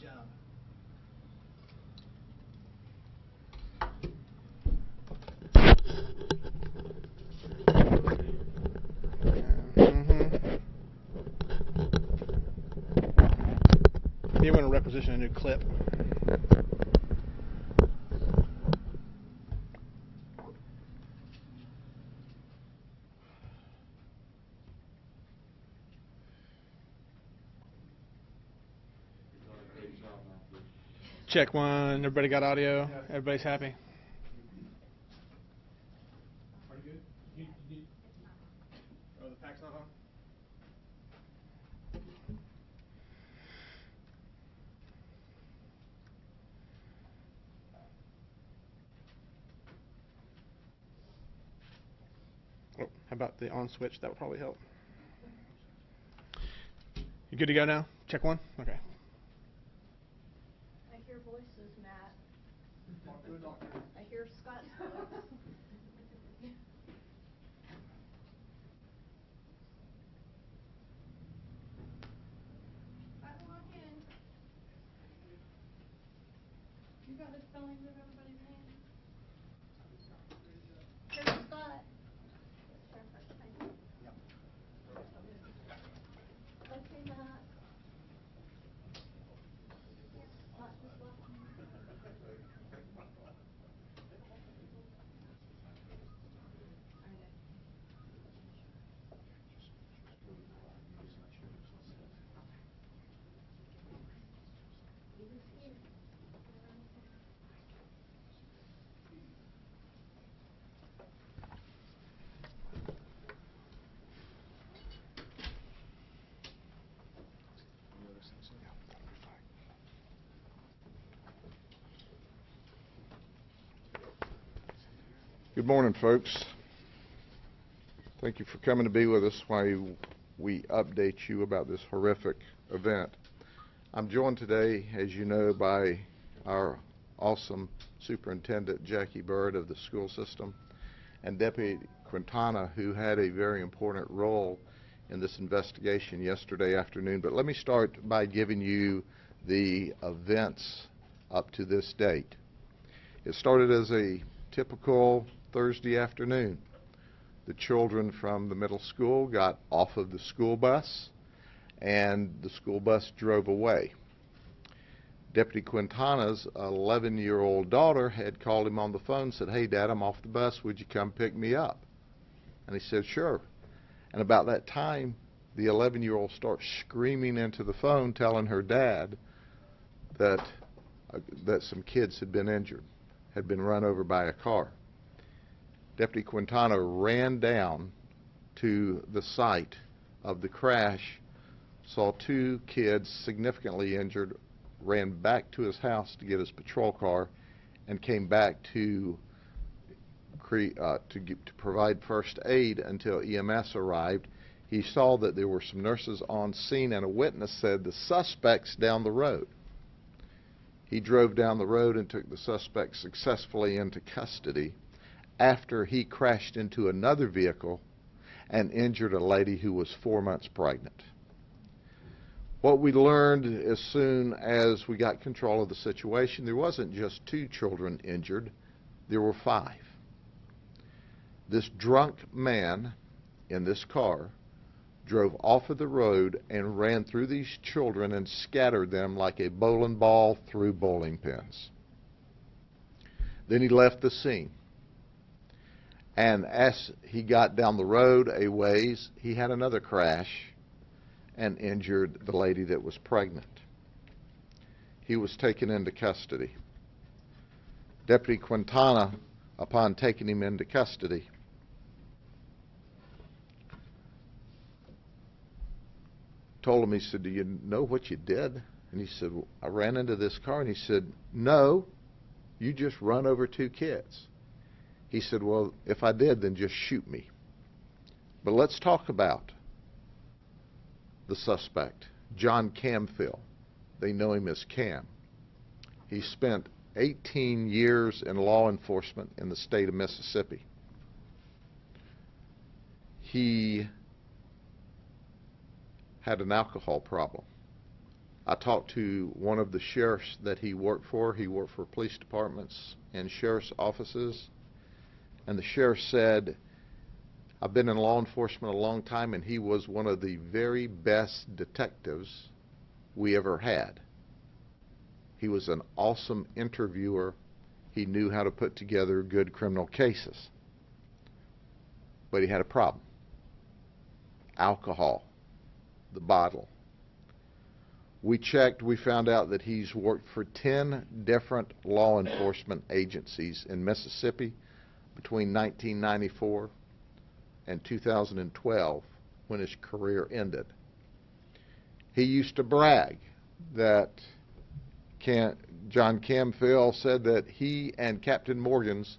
job. You want to requisition a new clip. Check one. Everybody got audio? Yeah. Everybody's happy? Are you good? Oh, the pack's not on? Oh, how about the on switch? That would probably help. You good to go now? Check one? Okay. I hear voices, Matt. I hear Scott's voice. Scott, walk in. You got the spellings of everybody's name? Here's Scott. Yep. Okay, Matt. Scott just left me. Good morning, folks. Thank you for coming to be with us while we update you about this horrific event. I'm joined today, as you know, by our awesome Superintendent Jackie Bird of the school system and Deputy Quintana, who had a very important role in this investigation yesterday afternoon. But let me start by giving you the events up to this date. It started as a typical Thursday afternoon. The children from the middle school got off of the school bus and the school bus drove away. Deputy Quintana's 11-year-old daughter had called him on the phone and said, "Hey, Dad, I'm off the bus. Would you come pick me up?" And he said, "Sure." And about that time, the 11-year-old starts screaming into the phone, telling her dad that some kids had been injured, had been run over by a car. Deputy Quintana ran down to the site of the crash, saw two kids significantly injured, ran back to his house to get his patrol car, and came back to provide first aid until EMS arrived. He saw that there were some nurses on scene, and a witness said the suspect's down the road. He drove down the road and took the suspect successfully into custody after he crashed into another vehicle and injured a lady who was 4 months pregnant. What we learned as soon as we got control of the situation, there wasn't just 2 children injured, there were 5. This drunk man in this car drove off of the road and ran through these children and scattered them like a bowling ball through bowling pins. Then he left the scene. And as he got down the road a ways, he had another crash and injured the lady that was pregnant. He was taken into custody. Deputy Quintana, upon taking him into custody, told him, he said, "Do you know what you did?" And he said, "Well, I ran into this car." And he said, "No, you just run over 2 kids. He said, "Well, if I did, then just shoot me." But let's talk about the suspect, John Camfield. They know him as Cam. He spent 18 years in law enforcement in the state of Mississippi. He had an alcohol problem. I talked to one of the sheriffs that he worked for. He worked for police departments and sheriff's offices. And the sheriff said, I've been in law enforcement a long time, and he was one of the very best detectives we ever had. He was an awesome interviewer. He knew how to put together good criminal cases. But he had a problem. Alcohol, the bottle. We checked, we found out that he's worked for 10 different law enforcement agencies in Mississippi between 1994 and 2012 when his career ended. He used to brag that John Camfield said that he and Captain Morgan's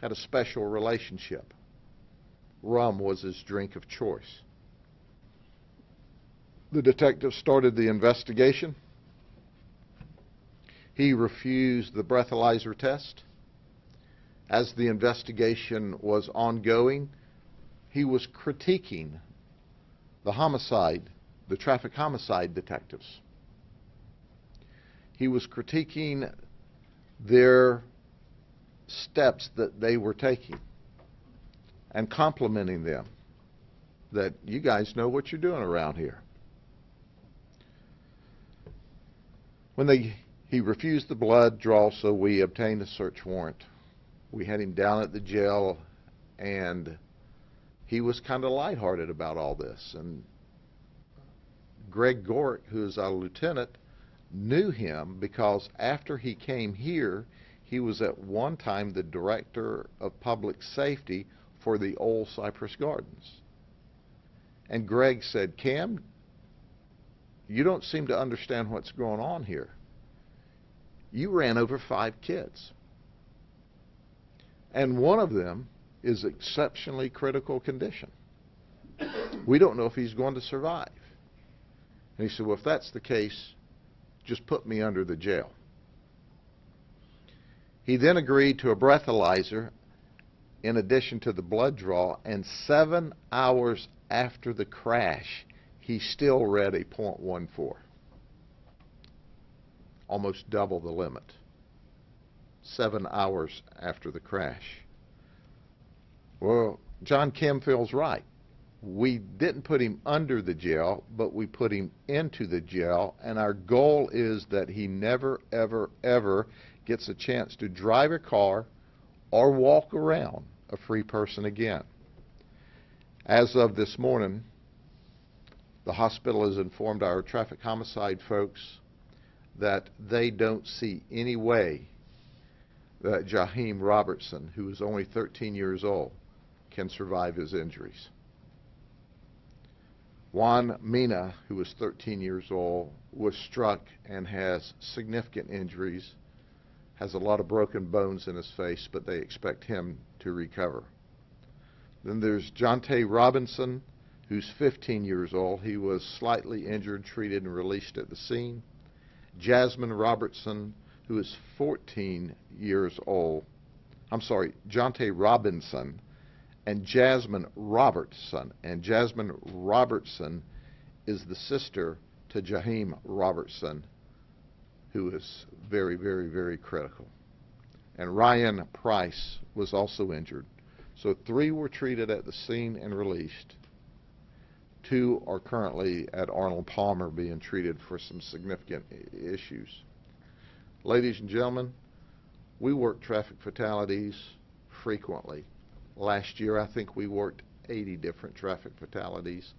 had a special relationship. Rum was his drink of choice. The detective started the investigation. He refused the breathalyzer test. As the investigation was ongoing, he was critiquing the traffic homicide detectives. He was critiquing their steps that they were taking and complimenting them that you guys know what you're doing around here. He refused the blood draw, so we obtained a search warrant. We had him down at the jail, and he was kind of lighthearted about all this. And Greg Gort, who is our lieutenant, knew him because after he came here, he was at one time the director of public safety for the old Cypress Gardens. And Greg said, Cam, you don't seem to understand what's going on here. You ran over 5 kids. And one of them is exceptionally critical condition. We don't know if he's going to survive. And he said, well, if that's the case, just put me under the jail. He then agreed to a breathalyzer in addition to the blood draw, and 7 hours after the crash, he still read a .14. Almost double the limit. 7 hours after the crash. Well, John Camfield's right. We didn't put him under the jail, but we put him into the jail, and our goal is that he never, ever, ever gets a chance to drive a car or walk around a free person again. As of this morning, the hospital has informed our traffic homicide folks that they don't see any way that Jaheim Robertson, who is only 13 years old, can survive his injuries. Juan Mina, who is 13 years old, was struck and has significant injuries, has a lot of broken bones in his face, but they expect him to recover. Then there's Jonte Robinson, who's 15 years old. He was slightly injured, treated, and released at the scene. Jasmine Robertson, who is 14 years old. Jonte Robinson and Jasmine Robertson. And Jasmine Robertson is the sister to Jaheim Robertson, who is very, very, very critical. And Ryan Price was also injured. So 3 were treated at the scene and released. 2 are currently at Arnold Palmer being treated for some significant issues. Ladies and gentlemen, we work traffic fatalities frequently. Last year, I think we worked 80 different traffic fatalities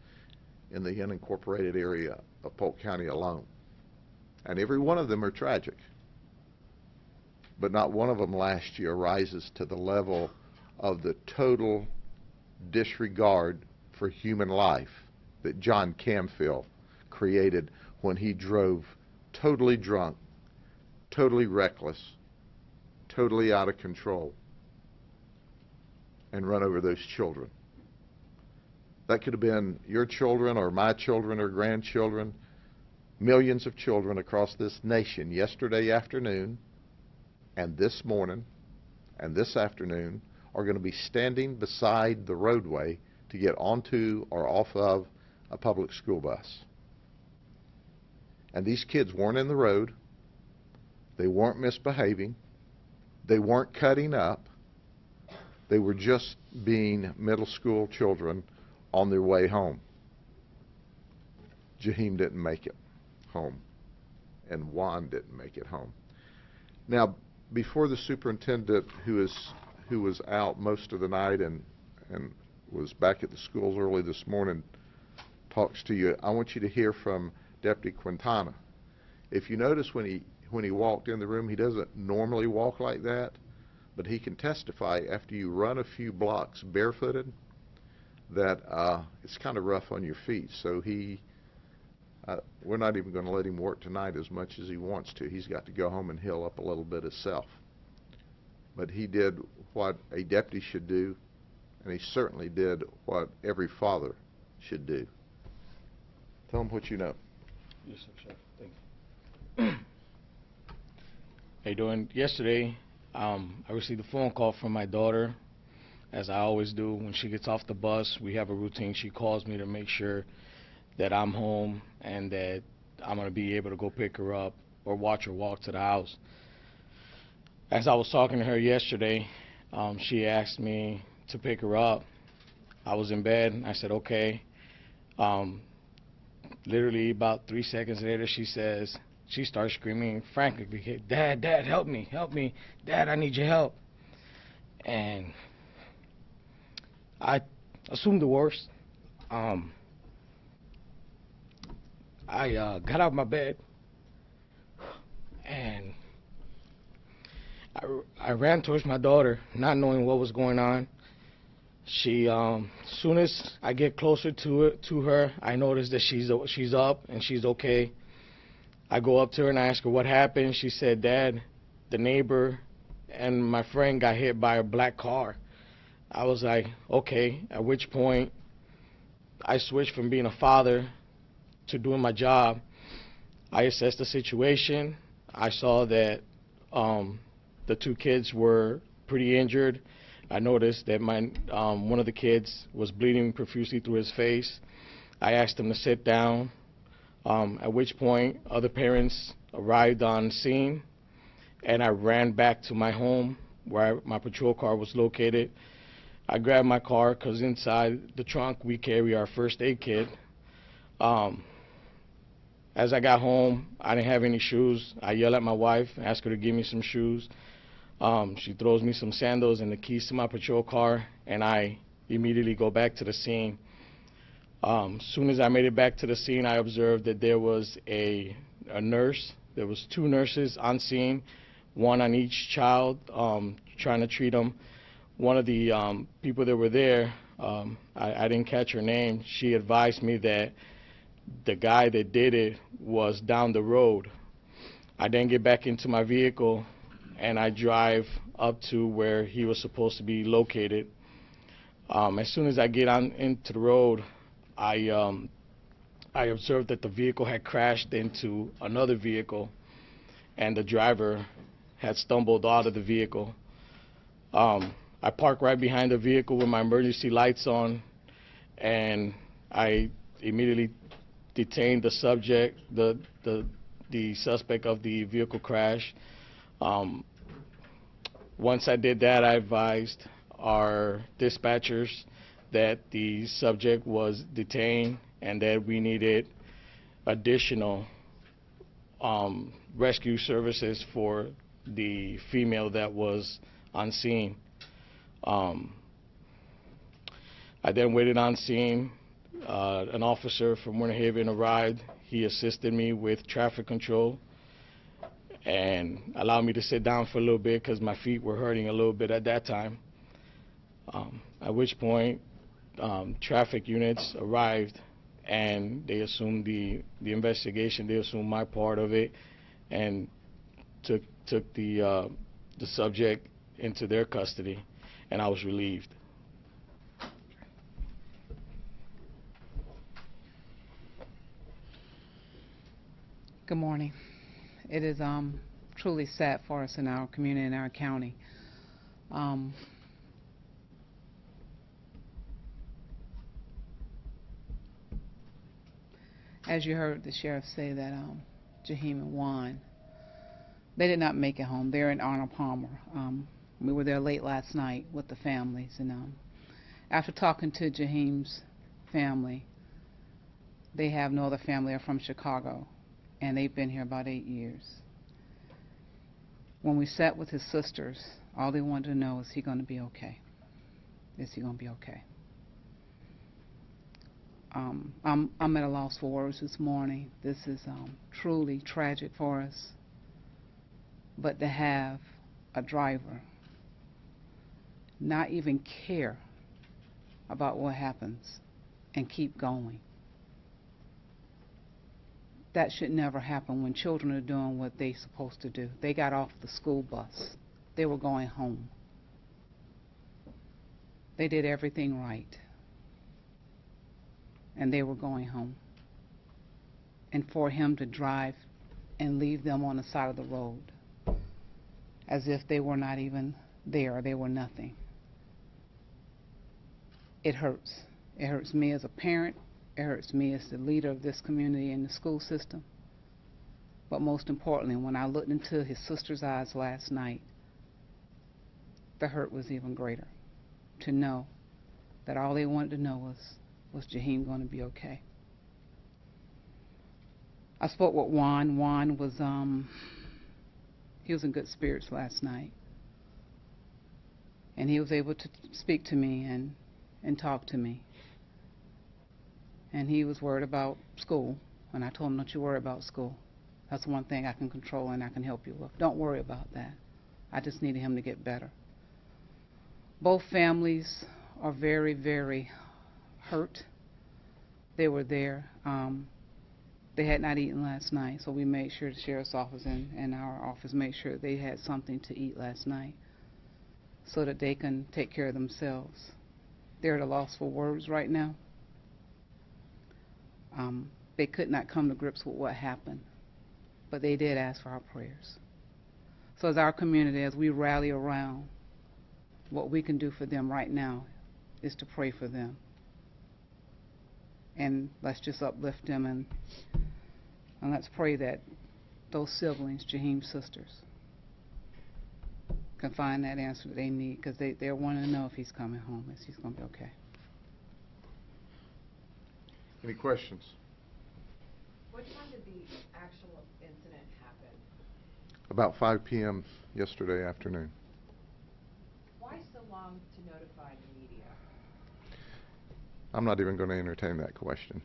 in the unincorporated area of Polk County alone. And every one of them are tragic. But not one of them last year rises to the level of the total disregard for human life that John Camfield created when he drove totally drunk, totally reckless, totally out of control, and run over those children. That could have been your children or my children or grandchildren. Millions of children across this nation yesterday afternoon and this morning and this afternoon are going to be standing beside the roadway to get onto or off of a public school bus. And these kids weren't in the road. They weren't misbehaving. They weren't cutting up. They were just being middle school children on their way home. Jaheim didn't make it home, and Juan didn't make it home. Now, before the superintendent, who was out most of the night and was back at the schools early this morning, talks to you, I want you to hear from Deputy Quintana. If you notice when he walked in the room, he doesn't normally walk like that, but he can testify after you run a few blocks barefooted that it's kind of rough on your feet. So we're not even going to let him work tonight as much as he wants to. He's got to go home and heal up a little bit himself. But he did what a deputy should do, and he certainly did what every father should do. Tell him what you know. Yes, sir, Sheriff. Thank you. How you doing? Yesterday, I received a phone call from my daughter, as I always do. When she gets off the bus, we have a routine. She calls me to make sure that I'm home and that I'm going to be able to go pick her up or watch her walk to the house. As I was talking to her yesterday, she asked me to pick her up. I was in bed, and I said, okay. Literally about 3 seconds later, she starts screaming frantically, Dad, help me, Dad, I need your help. And I assumed the worst. I got out of my bed, and I ran towards my daughter, not knowing what was going on. She, as soon as I get closer to her, I notice that she's up and she's okay. I go up to her and I ask her what happened. She said, Dad, the neighbor and my friend got hit by a black car. I was like, okay, at which point I switched from being a father to doing my job. I assessed the situation. I saw that the two kids were pretty injured. I noticed that one of the kids was bleeding profusely through his face. I asked him to sit down, at which point other parents arrived on scene, and I ran back to my home where my patrol car was located. I grabbed my car because inside the trunk we carry our first aid kit. As I got home, I didn't have any shoes. I yell at my wife, ask her to give me some shoes. She throws me some sandals and the keys to my patrol car, and I immediately go back to the scene. Soon as I made it back to the scene, I observed that there was a nurse. There was two nurses on scene, one on each child, trying to treat them. One of the people that were there, I didn't catch her name. She advised me that the guy that did it was down the road. I then get back into my vehicle and I drive up to where he was supposed to be located. As soon as I get into the road, I observed that the vehicle had crashed into another vehicle and the driver had stumbled out of the vehicle. I parked right behind the vehicle with my emergency lights on, and I immediately detained the subject, the suspect of the vehicle crash. Once I did that, I advised our dispatchers that the subject was detained and that we needed additional rescue services for the female that was on scene. I then waited on scene. An officer from Winter Haven arrived. He assisted me with traffic control and allowed me to sit down for a little bit because my feet were hurting a little bit at that time. At which point, traffic units arrived and they assumed the investigation. They assumed my part of it and took the subject into their custody, and I was relieved. Good morning. It is truly sad for us in our community and our county. As you heard the sheriff say that Jaheim and Juan. They did not make it home. They're in Arnold Palmer. We were there late last night with the families, and after talking to Jaheim's family, they have no other family. They're from Chicago, and they've been here about 8 years. When we sat with his sisters, all they wanted to know is he going to be okay? Is he going to be okay? I'm at a loss for words this morning. This is truly tragic for us. But to have a driver not even care about what happens and keep going, that should never happen when children are doing what they're supposed to do. They got off the school bus. They were going home. They did everything right. And they were going home. And for him to drive and leave them on the side of the road as if they were not even there, they were nothing. It hurts. It hurts me as a parent. It hurts me as the leader of this community and the school system. But most importantly, when I looked into his sister's eyes last night, the hurt was even greater. To know that all they wanted to know was Jaheim going to be okay? I spoke with Juan. Juan was he was in good spirits last night, and he was able to speak to me and talk to me. And he was worried about school, and I told him, don't you worry about school. That's the one thing I can control and I can help you with. Don't worry about that. I just needed him to get better. Both families are very, very hurt. They were there. They had not eaten last night, so we made sure the sheriff's office and our office made sure they had something to eat last night so that they can take care of themselves. They're at a loss for words right now. They could not come to grips with what happened, but they did ask for our prayers. So as our community, as we rally around, what we can do for them right now is to pray for them. And let's just uplift them and let's pray that those siblings, Jaheim's sisters, can find that answer that they need, because they're wanting to know if he's coming home, if he's going to be okay. Any questions? What time did the actual incident happen? About 5 p.m. yesterday afternoon. Why so long to notify the media? I'm not even going to entertain that question.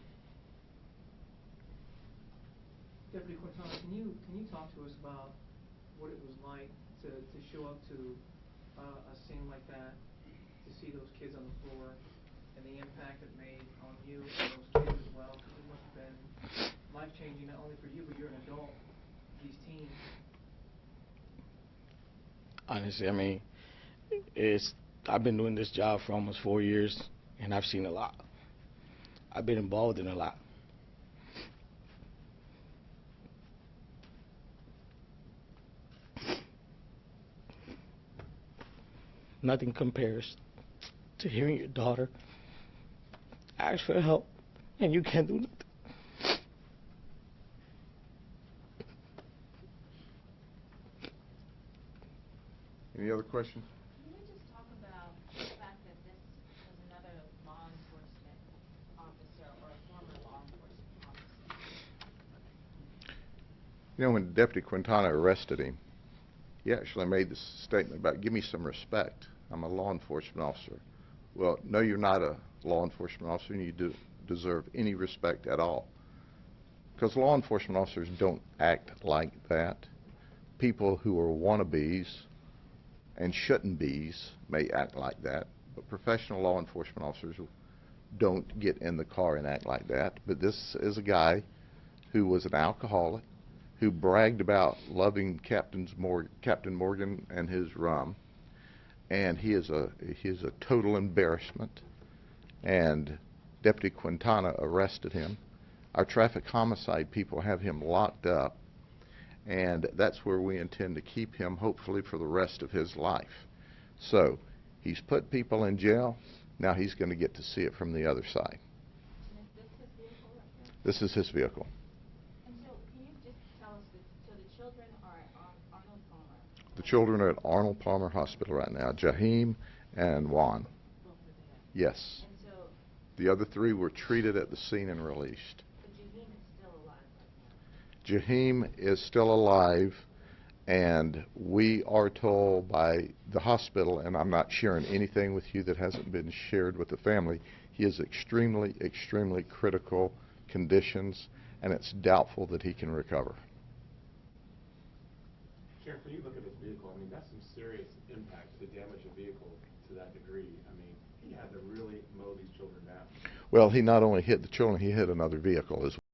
Deputy Quintana, can you talk to us about what it was like to show up to a scene like that, to see those kids on the floor, and the impact it made on you and those kids as well? Because it must have been life-changing, not only for you, but you're an adult, these teens. Honestly, I mean, I've been doing this job for almost 4 years, and I've seen a lot. I've been involved in a lot. Nothing compares to hearing your daughter ask for help, and you can't do nothing. Any other questions? Can you just talk about the fact that this was another law enforcement officer or a former law enforcement officer? You know, when Deputy Quintana arrested him, he actually made this statement about, give me some respect. I'm a law enforcement officer. Well, no, you're not a law enforcement officer, and you deserve any respect at all. Because law enforcement officers don't act like that. People who are wannabes and shouldn't be's may act like that, but professional law enforcement officers don't get in the car and act like that. But this is a guy who was an alcoholic, who bragged about loving Captain Morgan and his rum, and he is a total embarrassment. And Deputy Quintana arrested him. Our traffic homicide people have him locked up, and that's where we intend to keep him, hopefully for the rest of his life. So he's put people in jail. Now he's going to get to see it from the other side. And is this his vehicle right here? This is his vehicle. And so can you just tell us are at Arnold Palmer? The children are at Arnold Palmer Hospital right now, Jaheim and Juan. Both are there. Yes. And so, The other three were treated at the scene and released. but Jaheim is still alive right now. Jaheim is still alive, and we are told by the hospital, and I'm not sharing anything with you that hasn't been shared with the family, he is extremely, extremely critical conditions, and it's doubtful that he can recover. Sheriff, when you look at this vehicle, I mean, that's some serious impact to damage a vehicle to that degree. I mean, he had to really mow these children down. Well, he not only hit the children, he hit another vehicle as well.